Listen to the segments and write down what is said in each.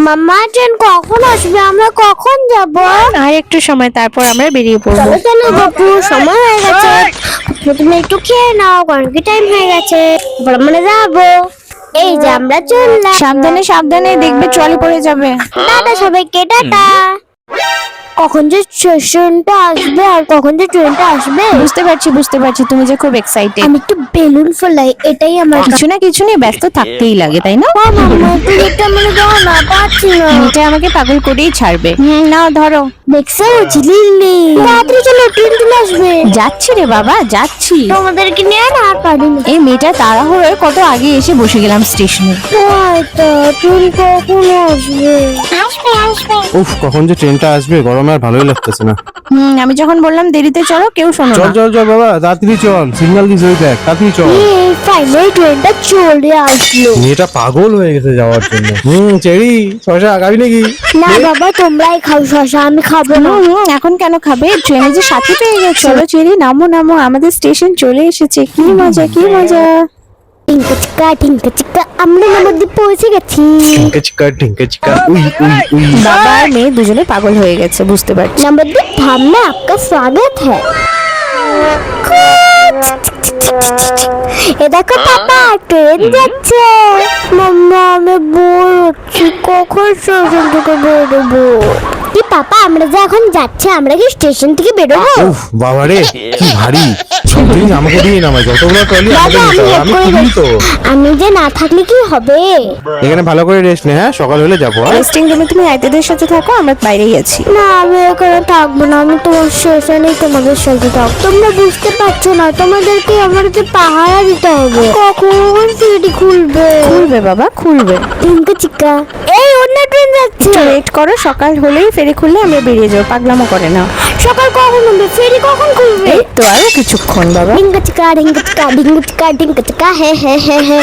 মাম্মা train কখন আসবে? আমরা কখন যাব? আর একটু সময়, তারপর আমরা বেরিয়ে পড়বো। চলো চলো বাপু, সময় হয়ে গেছে। তুমি একটু খেয়ে নাও, কারণ কি টাইম হয়ে গেছে। আমরা যাবো। এই যে আমরা চললাম। সাবধানে সাবধানে, দেখবে ট্রলি পড়ে যাবে। টাটা সবাইকে, টাটা। কখন যে স্টেশনটা আসবে আর কখন যে ট্রেনটা আসবে বুঝতে পারছি তুমি যে খুব এক্সাইটেড। আমি একটু বেলুন ফোলাই, এটাই আমার কিছু না কিছু নিয়ে ব্যস্ত থাকতেই লাগে, তাই না? মাম্মা একটু দেখতে মনে দাও না, পাচ্ছি না। এটা আমাকে পাগল করেই ছাড়বে। নাও ধরো। দেখছো ঝিলিলি, তাড়াতাড়ি চলো, ট্রেন চলে আসবে। যাচ্ছি রে বাবা, যাচ্ছি। তোমাদেরকে নিয়ে না আর পারি না। এই মেয়েটা তাড়াহুড়োয় কত আগে এসে বসে গেলাম স্টেশনে। তো ট্রেন কখন আসবে? আসবে আসবে। উফ, কখন যে ট্রেনটা আসবে, গরমে আর ভালোই লাগতেছে না। আমি যখন বললাম দেরিতে চলো, কেউ শোনো চল না। চল চল বাবা, তাড়াতাড়ি চল, সিগন্যাল দিস, ওই দেখ, তাড়াতাড়ি চল। এই ফাইনালি ট্রেনটা চলে আসলো। মেয়েটা পাগল হয়ে গেছে যাওয়ার জন্য। চেরি, শশা খাবি নাকি? না বাবা, তোমরাই খাও শশা, আমি খাবো না। এখন কেন খাবে? ট্রেনে যে সাথী পেয়ে গেছে। চলো চেরি, নামো নামো, আমাদের স্টেশন চলে এসেছে। কি মজা কি মজা। টিঙ্কা চিক্কা টিঙ্কা চিক্কা, আমরা নবদ্বীপ পৌঁছে গেছি। টিঙ্কা চিকা টিঙ্কা চিকা, উই উই উই। বাবা আর মেয়ে দুজনে পাগল হয়ে গেছে, বুঝতে পারছি। नवद्वीप धाम में आपका स्वागत है। এ দেখো পাপা, ট্রেন যাচ্ছে। মাম্মা আমি বোর হচ্ছি, কখন স্টেশন থেকে বেরোবো? কি পাপা, আমরা যে এখন যাচ্ছি, আমরা কি স্টেশন থেকে বেরোবো? উফ বাবা রে, কি ভারী। সবদিন আমাকে দিয়ে নামাই, যতগুলো ট্রলি আমাকে বাবা, দিতে হবে। আমি তুলি তো। আমি যে না থাকলে কি হবে? এখানে ভালো করে রেস্ট নে, হ্যাঁ, সকাল হলে যাবো। রেস্টিং রুমে তুমি আইতেদের সাথে থাকো, আমরা বাইরেই আছি। না, আমি এখানে থাকবো না, আমি তোমার স্টেশনেই তোমাদের সাথে থাকবো। তোমরা বুঝতে পারছো না, তোমাদেরকে আমাদেরকে পাহারা দিতে হবে। কখন সিটি খুলবে? খুলবে বাবা, খুলবে। টিঙ্কা চিক্কা, এই অন্য ট্রেন যাচ্ছে। একটু ওয়েট করো, সকাল হলেই ফেরি খুললে আমরা বেরিয়ে যাবো। পাগলামো করে না। সকাল কখন হবে? ফেরি কখন খুলবে? এই তো আরো কিছুক্ষণ বাবা। টিঙ্কা চিক্কা টিঙ্কা চিক্কা টিঙ্কা চিক্কা টিঙ্কা চিক্কা, হে হে হে হে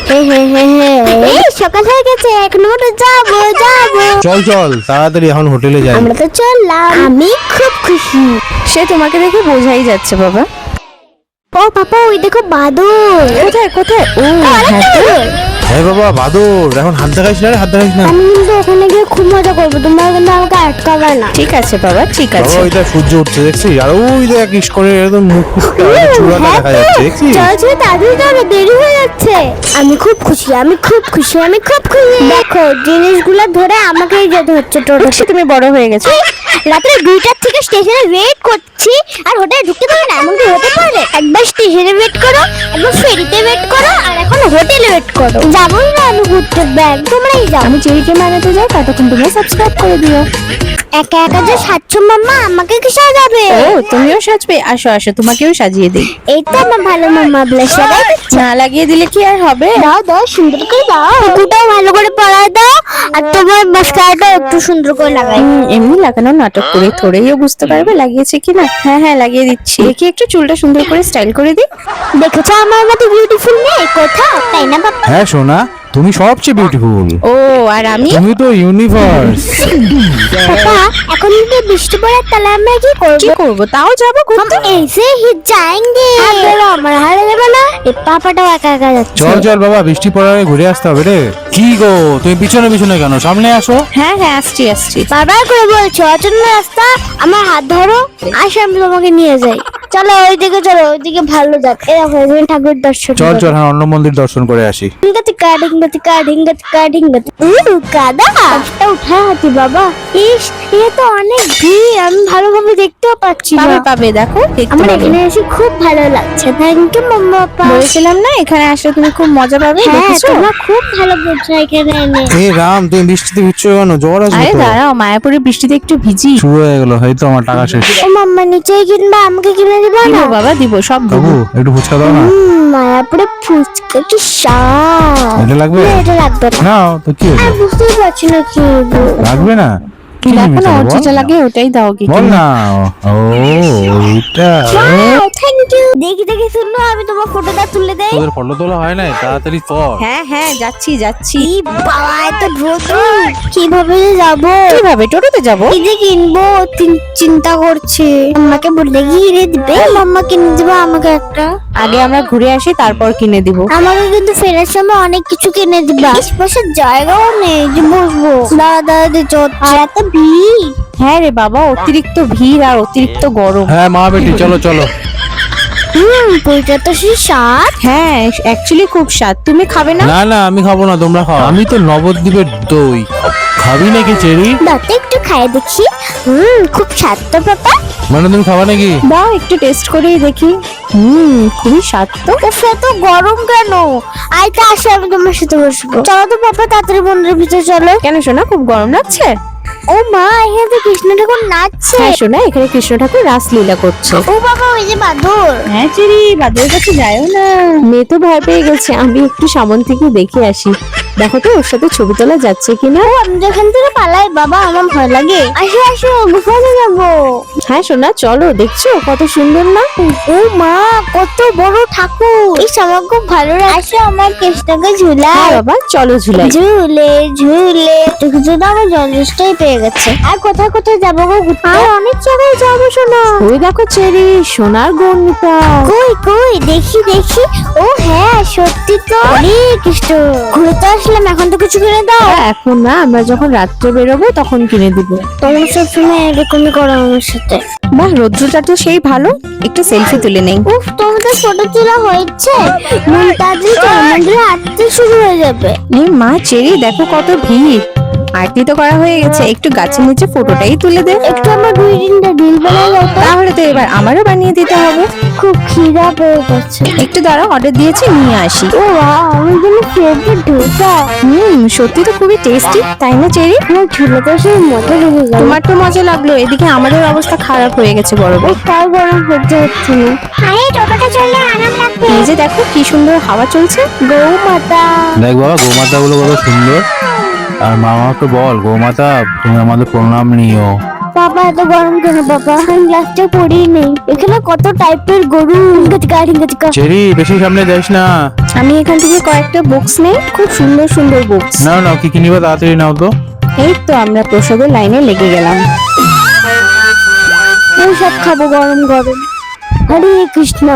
হে হে হে হে। এই সকাল হয়ে গেছে, এখন আমরা যাবো যাবো। চল চল তাড়াতাড়ি এখন হোটেলে যাই। আমরা তো চললাম। আমি খুব খুশি। সে তোমাকে দেখে বোঝাই যাচ্ছে বাবা। ও পাপা, ওই দেখো বাদল। কোথায় কোথায়? ও হ্যাঁ তো। হ্যাঁ বাবা, বাদর, এখন হাত দেখাইস না রে, হাত দেখাইস না। আমি কিন্তু ওখানে গিয়ে খুব মজা করবো, তোমরা কিন্তু আমাকে আটকাবে না। ঠিক আছে বাবা, ঠিক বাবা, আছে। ওইটা সূর্য উঠছে দেখছিস, আর ওই দেখ ইস্কনের একদম মুখটা চূড়াটা দেখা যাচ্ছে দেখছিস। চলো চলো, তাড়াতাড়ি চলো, দেরি হয়ে যাচ্ছে। আমি খুব খুশি, আমি খুব খুশি, আমি খুব খুশি। দেখো, জিনিসগুলো ধরে আমাকেই যেতে হচ্ছে টোটো। সে তুমি বড় হয়ে গেছো। রাত্রে 2টার থেকে স্টেশনে ওয়েট করছি আর হোটেলে ঢুকতে পারি না, এমন কি হতে পারে? একবার স্টেশনে ওয়েট করো, একবার ফেরিতে ওয়েট করো, আর এখন হোটেলে ওয়েট করো। যাবোই না আমি ঘুরতে, ব্যাগ তোমরাই যাও। আমি চেরিকে মানাতে যাই, ততক্ষণ তোমরা সাবস্ক্রাইব করে দিও। একা একা যে সাজছো মাম্মা, আমাকে কি সাজাবে? ও তুমিও সাজবে? আসো আসো, তোমাকেও সাজিয়ে দিই। এই তো আমার ভালো মাম্মা, ব্লাশ লাগাই দিচ্ছে। না লাগিয়ে দিলে কি আর হবে? দাও দাও, সুন্দর করে দাও। টুকুটাও ভালো করে পরায় দাও, আর তোমার মাস্কারাটাও একটু সুন্দর করে লাগাই। এমনি লাগানো নাটক করে থোড়েইও বুঝতে পারবে লাগিয়েছে কিনা। হ্যাঁ হ্যাঁ, লাগিয়ে দিচ্ছি। দেখি একটু চুলটা সুন্দর করে স্টাইল করে দিই। দেখেছো আমার মতো বিউটিফুল মেয়ে কোথাও, তাই না বাবা? হ্যাঁ সোনা, তুমি সবচেয়ে বিউটিফুল। ও আর আমি? তুমি তো ইউনিভার্স। পাপা, এখন যদি বৃষ্টি পড়ে তাহলে আমরা কি করব? কি করবো? তাও যাবো ঘুরতে। ऐसे ही जाएंगे। আমার হারে দেবে না, এই পাপাটাও একা একা যাচ্ছে। চল চল বাবা, বৃষ্টি পড়ার আগে ঘুরে আসতে হবে রে। কি গো, তুমি পিছনে পিছনে কেন, সামনে আসো। হ্যাঁ হ্যাঁ, আসছি আসছি। বারবার করে বলছো অচন্য রাস্তা, আমার হাত ধরো, আসো আমি তোমাকে নিয়ে যাই। চলো ওইদিকে, চলো ওইদিকে, ভালো যাক। এই দেখো, এখানে ঠাকুর দর্শন চল করো। চল, হ্যাঁ, অন্য মন্দির দর্শন করে আসি। ঢিঙ্গাতি কা ঢিঙ্গাতি কা ঢিঙ্গাতি কা ঢিঙ্গাতি। কাদা একটা উঠায় হাতি বাবা। ইস, এ তো অনেক ভিড়, আমি ভালোভাবে দেখতেও পাচ্ছি না। পাবে পাবে, দেখো দেখতে আমার পাবে। এখানে এসে খুব ভালো লাগছে। থ্যাংক ইউ মাম্মা পাপা। বলেছিলাম না, এখানে আসলে তুমি খুব মজা পাবে। হ্যাঁ, দেখেছো? তোমরা খুব ভালো করছো এখানে এনে। এ রাম, তুমি বৃষ্টিতে ভিজছো কেন? জ্বর আসবে আরে তো। দাঁড়াও, মায়াপুরের বৃষ্টিতে একটু ভিজি। শুরু হয়ে গেল, হয়তো আমার টাকা শেষ। ও মাম্মা, নিচেই কিনবা, আমাকে কিনে দিবা দিব না? বাবা, দিব, সব দিব। বাবু একটু ফুচকা দাও না। মায়াপুরে ফুচকা কি স্বাদ। এটা লাগবে? না, এটা লাগবে না। নাও তো, কি আর হলো? বুঝতেই পারছি না কি হলো। লাগবে না? কি দেখো নিবি না তাহলে ওর বল? যেটা লাগে ওটাই দাও কি বল না। ও এইটা থ্যাংক ইউ। দেখি দেখি শুনো, আমি তোমার ফটোটা তুলে দেই। তোদের ফটো তোলা হয় না, তাড়াতাড়ি কর। হ্যাঁ হ্যাঁ যাচ্ছি যাচ্ছি। এই বাবা, এত রোদ্দুর, কিভাবে যে যাবো? কিভাবে টোটোতে যাবো? কি যে কিনবো চিন্তা করছি। আমাকে বললে কিনে দিবে, মাম্মা কিনে দিবে আমাকে একটা। আগে আমরা ঘুরে আসি তারপর কিনে দিব। আমাকে কিন্তু ফেরার সময় অনেক কিছু কিনে দিবা। বসার জায়গাও নেই যে বসবো। দাদা আর এত ভিড়। হ্যাঁ রে বাবা, অতিরিক্ত ভিড় আর অতিরিক্ত গরম। হ্যাঁ মা বেটি চলো চলো। বইটা তো সেই স্বাদ। হ্যাঁ অ্যাকচুয়ালি খুব স্বাদ, তুমি খাবে না? না না আমি খাবো না, তোমরা খাও। আমি তো নবদ্বীপের দই। খাবি নাকি চেরি? দাঁতে একটু খাই দেখি। খুব স্বাদ তো পাপা। মানে তুমি খাবা নাকি? দাও একটু টেস্ট করেই দেখি। খুবই স্বাদ তো। উফ, এত গরম কেন? আইতে আসে, আমি তোমার সাথে বসবো। চলো তো পাপা, তাড়াতাড়ি মন্দিরের ভিতরে চলো। কেন সোনা, খুব গরম লাগছে? ও মা, এখানে তো কৃষ্ণ ঠাকুর নাচছে। হ্যাঁ সোনা, এখানে কৃষ্ণ ঠাকুর রাসলীলা করছে। ও বাবা, ওই যে বাদর। হ্যাঁ চেরি, বাদরের কাছে যায়ও না। মেয়ে তো ভয় পেয়ে গেছে, আমি একটু সামন থেকে দেখে আসি। দেখো তো ওর সাথে ছবি তোলা যাচ্ছে কিনা। ও, আমি যেখান থেকে পালাই বাবা, আমার ভয় লাগে। আসো আসো, গুফাতে যাবো। হ্যাঁ সোনা চলো, দেখছো কত সুন্দর না? ও মা, কত বড় ঠাকুর। এই আমার খুব ভালো লাগছে। আমার কৃষ্ণকে ঝুলাই। হ্যাঁ বাবা চলো ঝুলাই। ঝুলে ঝুলে দেখছো না, আমার জন্ডিসটাই পেয়ে গেছে। আর কোথায় কোথায় যাবো গো ঘুরতে? আর অনেক জায়গায় যাবো শোনো। ওই দেখো চেরি, সোনার গৌরটা। কই কই, দেখি দেখি। ও হ্যাঁ, সত্যি তো। হরে কৃষ্ণ, ঘুরে তো আসলাম, এখন তো কিছু কিনে দাও। এখন না, আমরা যখন রাত্রে বেরোবো তখন কিনে দিব। তোমরা সবসময় এরকমই করো আমার সাথে। বাহ, রৌদ্রটা তো সেই ভালো, একটু সেলফি তুলে নেই। উফ, তোমাদের ফটো তোলা হয়েছে? তাড়াতাড়ি চলো, মন্দিরে হাঁটতে শুরু হয়ে যাবে। এই মা চেরি, দেখো কত ভিড়। আরতি তো করা হয়ে গেছে, একটু গাছের নিচে ফটোটাই তুলে দে। একটু আমার 2-3টা রিল বানাই দাও তো। তাহলে তো এবার আমারও বানিয়ে দিতে হবে। খুব খিদা পেয়ে গেছে। একটু দাঁড়াও, অর্ডার দিয়েছি, নিয়ে আসি। ও বাহ, আমার জন্য ফেভারিট ধোসা। সত্যি তো খুবই টেস্টি, তাই না চেরি? আমার ঝুলে তো সেই মজা লেগে গেল। তোমার তো মজা লাগলো, এদিকে আমাদের অবস্থা খারাপ হয়ে গেছে বড় বড়। তাও গরম সহ্য হচ্ছে না। আরে টোটোটা চললে আরাম লাগবে। এই যে দেখো কি সুন্দর হাওয়া চলছে। গৌ মাতা। দেখ বাবা, গোমাতা গুলো কত সুন্দর। আর মামাকে বল, গোমাতা তুমি আমাদের প্রণাম নিও। বাবা, এত গরম কেন বাবা? সানগ্লাসটা পরিয়ে নেই। এখানে কত টাইপের গরু। গাছ। চেরি বেশি সামনে যাইস না। আমি এখান থেকে কয়েকটা বুকস নেই, খুব সুন্দর সুন্দর বুকস। নাও নাও, কি কিনিবা তাড়াতাড়ি নাও তো। এই তো আমরা প্রসাদের লাইনে লেগে গেলাম। সব খাবো গরম গরম। হরে কৃষ্ণ।